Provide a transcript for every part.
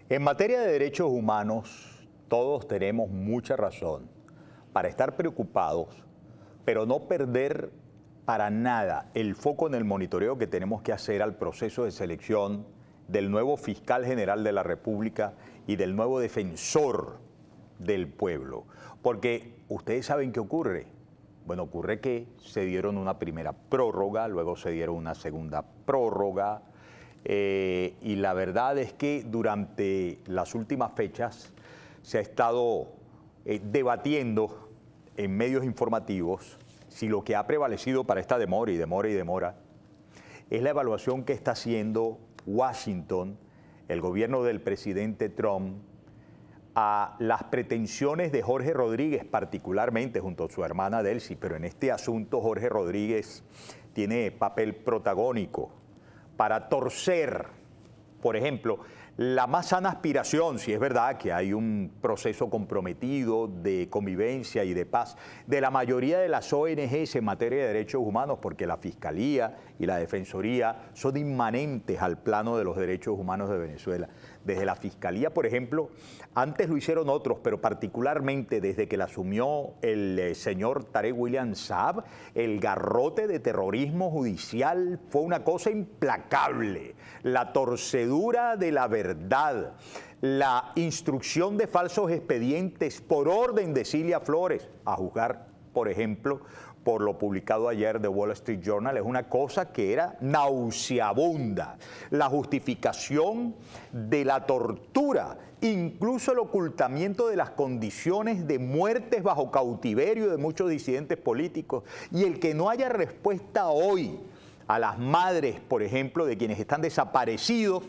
En materia de derechos humanos, todos tenemos mucha razón para estar preocupados, pero no perder para nada el foco en el monitoreo que tenemos que hacer al proceso de selección del nuevo fiscal general de la República y del nuevo defensor del pueblo. Porque ustedes saben qué ocurre. Bueno, ocurre que se dieron una primera prórroga, luego se dieron una segunda prórroga, y la verdad es que durante las últimas fechas se ha estado debatiendo en medios informativos si lo que ha prevalecido para esta demora es la evaluación que está haciendo Washington, el gobierno del presidente Trump, a las pretensiones de Jorge Rodríguez, particularmente junto a su hermana Delcy, pero en este asunto Jorge Rodríguez tiene papel protagónico para torcer, por ejemplo, la más sana aspiración, si es verdad que hay un proceso comprometido de convivencia y de paz de la mayoría de las ONGs en materia de derechos humanos, porque la Fiscalía y la Defensoría son inmanentes al plano de los derechos humanos de Venezuela. Desde la Fiscalía, por ejemplo, antes lo hicieron otros, pero particularmente desde que la asumió el señor Tarek William Saab, el garrote de terrorismo judicial fue una cosa implacable. La torcedura de la verdad, la instrucción de falsos expedientes por orden de Cilia Flores, a juzgar, por ejemplo, por lo publicado ayer de Wall Street Journal, es una cosa que era nauseabunda. La justificación de la tortura, incluso el ocultamiento de las condiciones de muertes bajo cautiverio de muchos disidentes políticos, y el que no haya respuesta hoy a las madres, por ejemplo, de quienes están desaparecidos,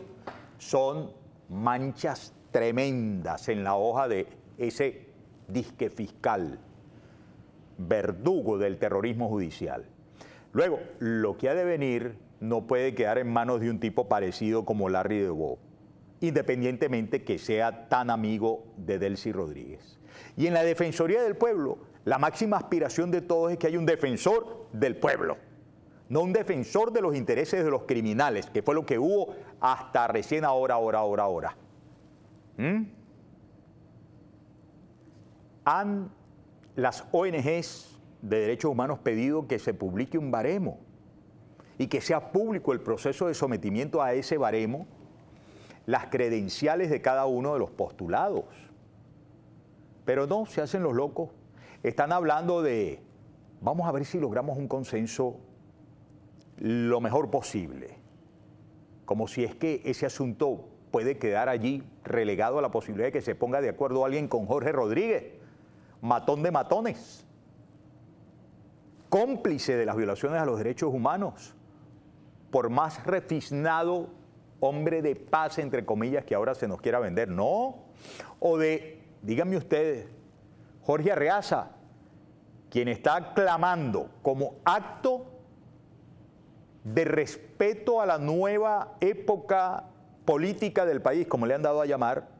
son manchas tremendas en la hoja de ese disque fiscal, verdugo del terrorismo judicial. Luego, lo que ha de venir no puede quedar en manos de un tipo parecido como Larry DeVos, independientemente que sea tan amigo de Delcy Rodríguez. Y en la Defensoría del Pueblo, la máxima aspiración de todos es que haya un defensor del pueblo, no un defensor de los intereses de los criminales, que fue lo que hubo hasta recién ahora. Las ONGs de derechos humanos pedido que se publique un baremo y que sea público el proceso de sometimiento a ese baremo, las credenciales de cada uno de los postulados. Pero no, se hacen los locos. Están hablando de, vamos a ver si logramos un consenso lo mejor posible. Como si es que ese asunto puede quedar allí relegado a la posibilidad de que se ponga de acuerdo alguien con Jorge Rodríguez, matón de matones, cómplice de las violaciones a los derechos humanos, por más refinado hombre de paz, entre comillas, que ahora se nos quiera vender, no. O de, díganme ustedes, Jorge Arreaza, quien está clamando como acto de respeto a la nueva época política del país, como le han dado a llamar,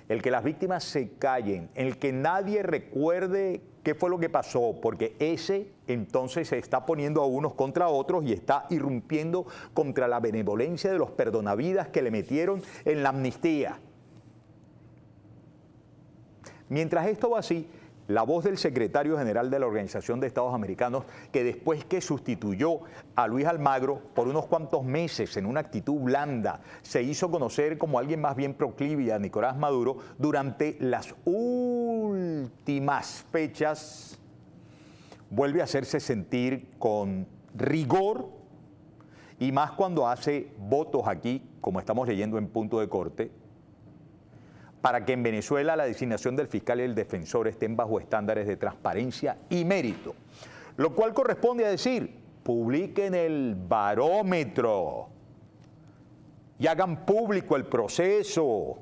el que las víctimas se callen, el que nadie recuerde qué fue lo que pasó, porque ese entonces se está poniendo a unos contra otros y está irrumpiendo contra la benevolencia de los perdonavidas que le metieron en la amnistía. Mientras esto va así, la voz del secretario general de la Organización de Estados Americanos, que después que sustituyó a Luis Almagro por unos cuantos meses en una actitud blanda, se hizo conocer como alguien más bien proclive a Nicolás Maduro, durante las últimas fechas vuelve a hacerse sentir con rigor, y más cuando hace votos aquí, como estamos leyendo en Punto de Corte, para que en Venezuela la designación del fiscal y el defensor estén bajo estándares de transparencia y mérito. Lo cual corresponde a decir, publiquen el barómetro y hagan público el proceso,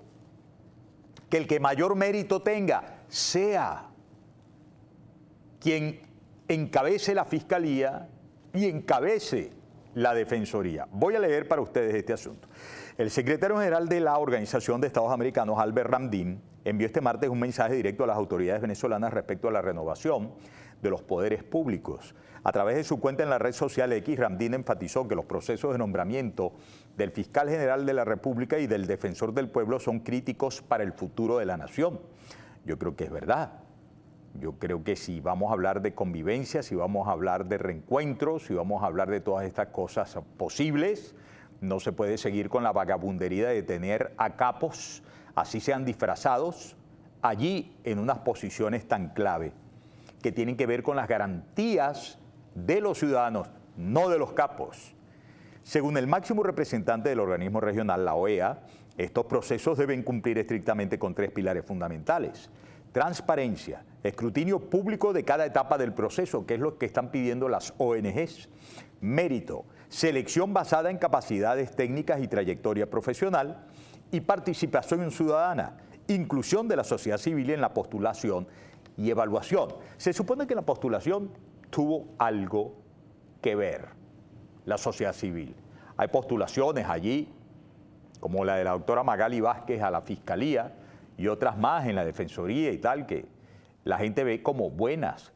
que el que mayor mérito tenga sea quien encabece la fiscalía y encabece la defensoría. Voy a leer para ustedes este asunto. El secretario general de la Organización de Estados Americanos, Albert Ramdin, envió este martes un mensaje directo a las autoridades venezolanas respecto a la renovación de los poderes públicos. A través de su cuenta en la red social X, Ramdin enfatizó que los procesos de nombramiento del fiscal general de la República y del defensor del pueblo son críticos para el futuro de la nación. Yo creo que es verdad. Yo creo que si vamos a hablar de convivencia, si vamos a hablar de reencuentros, si vamos a hablar de todas estas cosas posibles, no se puede seguir con la vagabundería de tener a capos, así sean disfrazados, allí en unas posiciones tan clave, que tienen que ver con las garantías de los ciudadanos, no de los capos. Según el máximo representante del organismo regional, la OEA, estos procesos deben cumplir estrictamente con 3 pilares fundamentales: transparencia, escrutinio público de cada etapa del proceso, que es lo que están pidiendo las ONGs, mérito, selección basada en capacidades técnicas y trayectoria profesional, y participación ciudadana, inclusión de la sociedad civil en la postulación y evaluación. Se supone que la postulación tuvo algo que ver, la sociedad civil. Hay postulaciones allí, como la de la doctora Magali Vázquez a la Fiscalía y otras más en la Defensoría y tal, que la gente ve como buenas,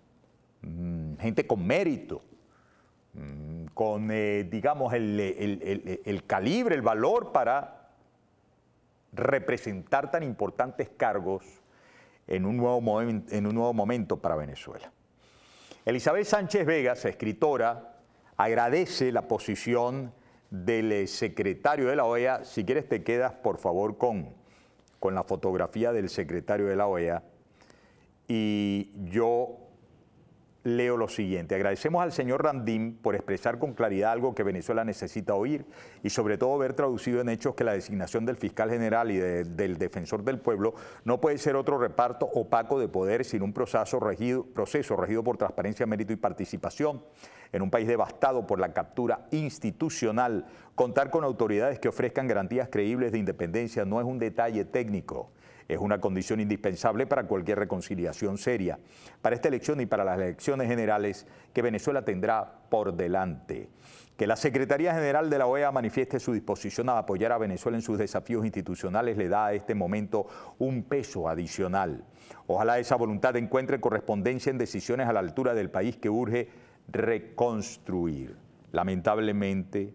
gente con mérito, con, digamos, el calibre, el valor para representar tan importantes cargos en un nuevo momento para Venezuela. Elizabeth Sánchez Vegas, escritora, agradece la posición del secretario de la OEA. Si quieres te quedas, por favor, con la fotografía del secretario de la OEA. Y yo leo lo siguiente: agradecemos al señor Ramdin por expresar con claridad algo que Venezuela necesita oír y sobre todo ver traducido en hechos que la designación del fiscal general y del defensor del pueblo no puede ser otro reparto opaco de poder, sino un proceso regido por transparencia, mérito y participación. En un país devastado por la captura institucional, contar con autoridades que ofrezcan garantías creíbles de independencia no es un detalle técnico. Es una condición indispensable para cualquier reconciliación seria, para esta elección y para las elecciones generales que Venezuela tendrá por delante. Que la Secretaría General de la OEA manifieste su disposición a apoyar a Venezuela en sus desafíos institucionales le da a este momento un peso adicional. Ojalá esa voluntad encuentre correspondencia en decisiones a la altura del país que urge reconstruir. Lamentablemente,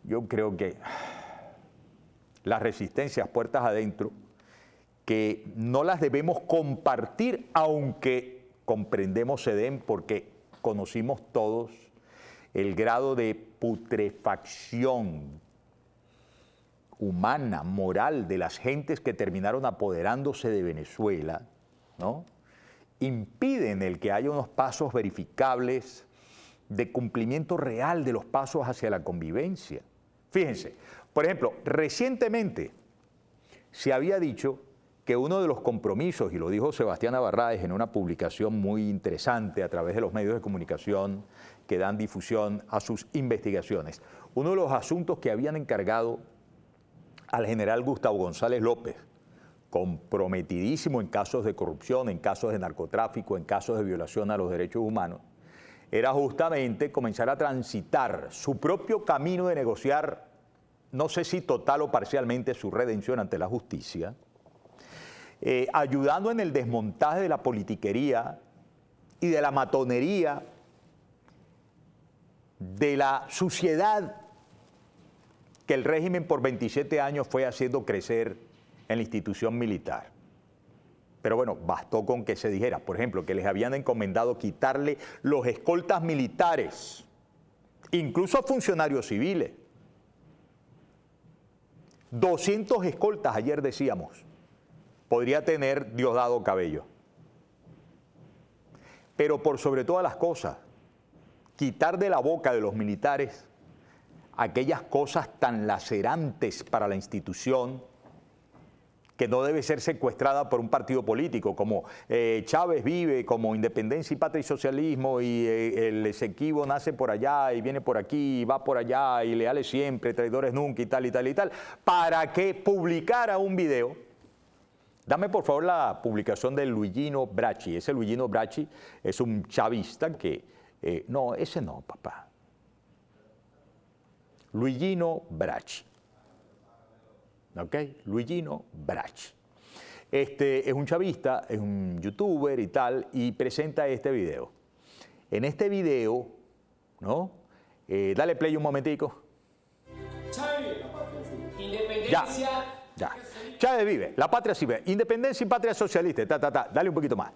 yo creo que las resistencias puertas adentro, que no las debemos compartir, aunque comprendemos se den, porque conocimos todos el grado de putrefacción humana, moral, de las gentes que terminaron apoderándose de Venezuela, ¿no? Impiden el que haya unos pasos verificables de cumplimiento real de los pasos hacia la convivencia. Fíjense, por ejemplo, recientemente se había dicho que uno de los compromisos, y lo dijo Sebastián Abarráez en una publicación muy interesante a través de los medios de comunicación que dan difusión a sus investigaciones, uno de los asuntos que habían encargado al general Gustavo González López, comprometidísimo en casos de corrupción, en casos de narcotráfico, en casos de violación a los derechos humanos, era justamente comenzar a transitar su propio camino de negociar, no sé si total o parcialmente, su redención ante la justicia, ayudando en el desmontaje de la politiquería y de la matonería, de la suciedad que el régimen por 27 años fue haciendo crecer en la institución militar. Pero bueno, bastó con que se dijera, por ejemplo, que les habían encomendado quitarle los escoltas militares, incluso a funcionarios civiles. 200 escoltas, ayer decíamos, podría tener Diosdado Cabello. Pero por sobre todas las cosas, quitar de la boca de los militares aquellas cosas tan lacerantes para la institución, que no debe ser secuestrada por un partido político, como Chávez vive, como Independencia y Patria y Socialismo, y el Esequibo nace por allá y viene por aquí y va por allá, y leales siempre, traidores nunca, y tal y tal y tal, para que publicara un video. Dame por favor la publicación de Luigino Bracci. Ese Luigino Bracci es un chavista que... no, ese no, papá. Luigino Bracci. ¿Ok? Luigino Bracci. Es un chavista, es un youtuber y tal, y presenta este video. En este video, ¿no? Dale play un momentico. Independencia. Ya. Chávez vive, la patria sí vive. Independencia y patria socialista. Dale un poquito más.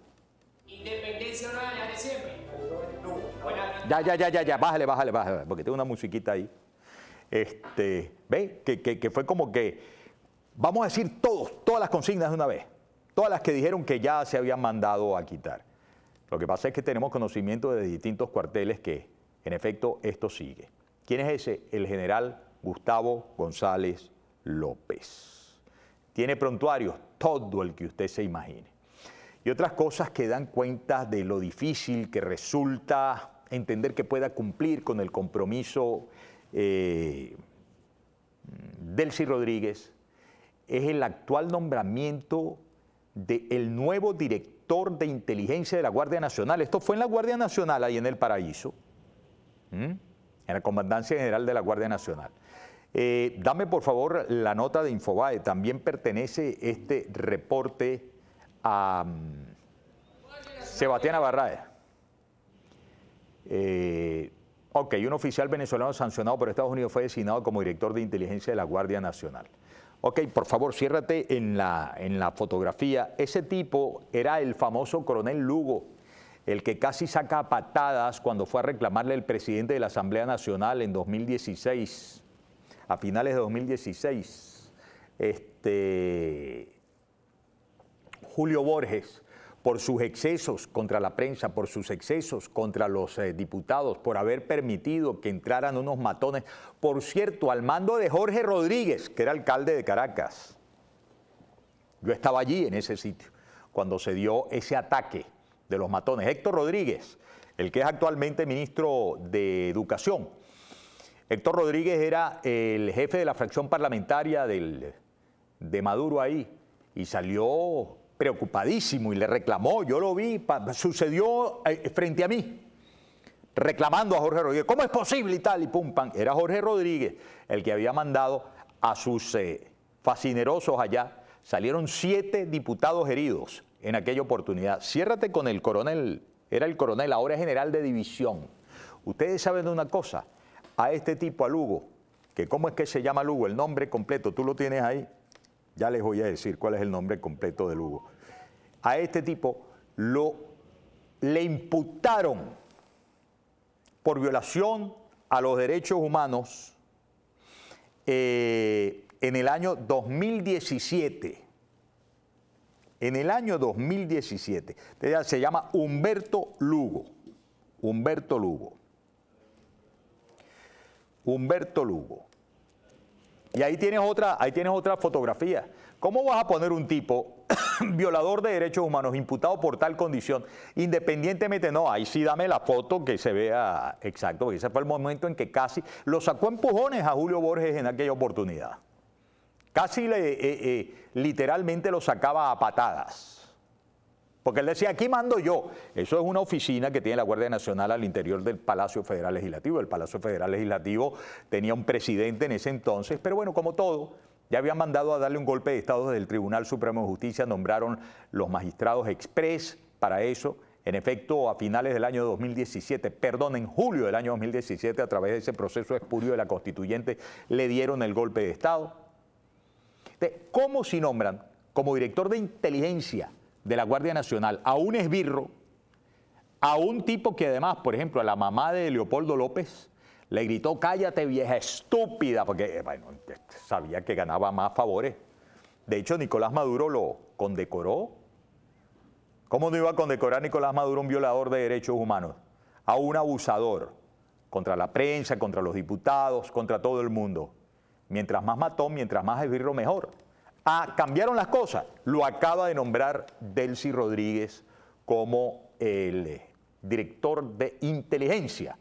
Independencia no la de siempre. Ya. Bájale, porque tengo una musiquita ahí. ¿Ve? Que fue como que, vamos a decir todas las consignas de una vez. Todas las que dijeron que ya se habían mandado a quitar. Lo que pasa es que tenemos conocimiento de distintos cuarteles que, en efecto, esto sigue. ¿Quién es ese? El general Gustavo González López. Tiene prontuarios, todo el que usted se imagine. Y otras cosas que dan cuenta de lo difícil que resulta entender que pueda cumplir con el compromiso Delcy Rodríguez, es el actual nombramiento del nuevo director de inteligencia de la Guardia Nacional. Esto fue en la Guardia Nacional, ahí en El Paraíso, en la Comandancia General de la Guardia Nacional. Dame por favor la nota de Infobae. También pertenece este reporte a Sebastián Abarraez. Ok, un oficial venezolano sancionado por Estados Unidos fue designado como director de inteligencia de la Guardia Nacional. Ok, por favor, ciérrate en la fotografía. Ese tipo era el famoso coronel Lugo, el que casi saca a patadas cuando fue a reclamarle al presidente de la Asamblea Nacional en 2016, a finales de 2016. Julio Borges, por sus excesos contra la prensa, por sus excesos contra los diputados, por haber permitido que entraran unos matones, por cierto, al mando de Jorge Rodríguez, que era alcalde de Caracas. Yo estaba allí en ese sitio, cuando se dio ese ataque de los matones. Héctor Rodríguez, el que es actualmente ministro de Educación. Héctor Rodríguez era el jefe de la fracción parlamentaria de Maduro ahí, y salió preocupadísimo y le reclamó, yo lo vi, sucedió frente a mí, reclamando a Jorge Rodríguez, ¿cómo es posible y tal? Y pum, pam, era Jorge Rodríguez el que había mandado a sus fascinerosos allá. Salieron 7 diputados heridos en aquella oportunidad. Ciérrate con el coronel, era el coronel, ahora es general de división. Ustedes saben de una cosa, a este tipo, a Lugo, que ¿cómo es que se llama Lugo? El nombre completo, tú lo tienes ahí. Ya les voy a decir cuál es el nombre completo de Lugo. A este tipo le imputaron por violación a los derechos humanos en el año 2017. En el año 2017. Se llama Humberto Lugo. Humberto Lugo. Humberto Lugo. Y ahí tienes otra fotografía. ¿Cómo vas a poner un tipo violador de derechos humanos imputado por tal condición? Independientemente, no, ahí sí dame la foto que se vea exacto, porque ese fue el momento en que casi lo sacó empujones a Julio Borges en aquella oportunidad. Casi literalmente lo sacaba a patadas. Porque él decía, aquí mando yo. Eso es una oficina que tiene la Guardia Nacional al interior del Palacio Federal Legislativo. El Palacio Federal Legislativo tenía un presidente en ese entonces, pero bueno, como todo, ya habían mandado a darle un golpe de Estado desde el Tribunal Supremo de Justicia, nombraron los magistrados express para eso. En efecto, a finales del año 2017, perdón, en julio del año 2017, a través de ese proceso espurio de la Constituyente, le dieron el golpe de Estado. ¿Cómo si nombran como director de inteligencia de la Guardia Nacional a un esbirro, a un tipo que además, por ejemplo, a la mamá de Leopoldo López le gritó, cállate vieja estúpida, porque bueno, sabía que ganaba más favores? De hecho, Nicolás Maduro lo condecoró. ¿Cómo no iba a condecorar Nicolás Maduro un violador de derechos humanos? A un abusador contra la prensa, contra los diputados, contra todo el mundo. Mientras más matón, mientras más esbirro, mejor. Cambiaron las cosas. Lo acaba de nombrar Delcy Rodríguez como el director de inteligencia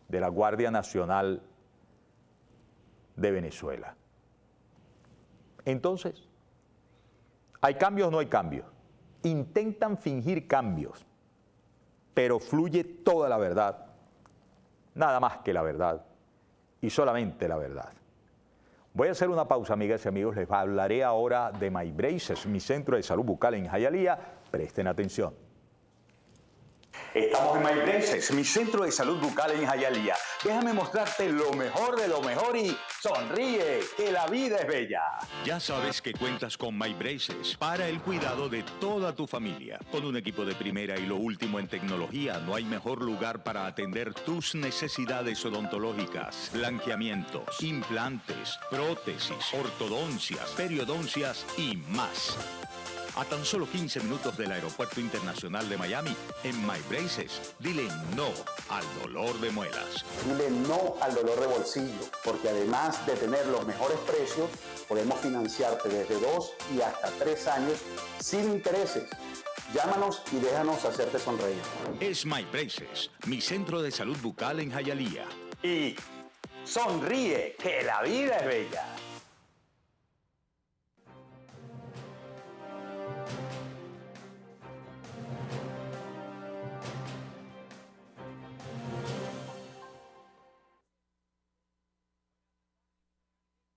de la Guardia Nacional de Venezuela. Entonces, ¿hay cambios o no hay cambios? Intentan fingir cambios, pero fluye toda la verdad, nada más que la verdad y solamente la verdad. Voy a hacer una pausa, amigas y amigos. Les hablaré ahora de My Braces, mi centro de salud bucal en Hialeah. Presten atención. Estamos en My Braces, mi centro de salud bucal en Hialeah. Déjame mostrarte lo mejor de lo mejor y sonríe, que la vida es bella. Ya sabes que cuentas con My Braces para el cuidado de toda tu familia. Con un equipo de primera y lo último en tecnología, no hay mejor lugar para atender tus necesidades odontológicas, blanqueamientos, implantes, prótesis, ortodoncias, periodoncias y más. A tan solo 15 minutos del Aeropuerto Internacional de Miami, en My Braces, dile no al dolor de muelas. Dile no al dolor de bolsillo, porque además de tener los mejores precios, podemos financiarte desde 2 y hasta 3 años sin intereses. Llámanos y déjanos hacerte sonreír. Es My Braces, mi centro de salud bucal en Hialeah. Y sonríe, que la vida es bella.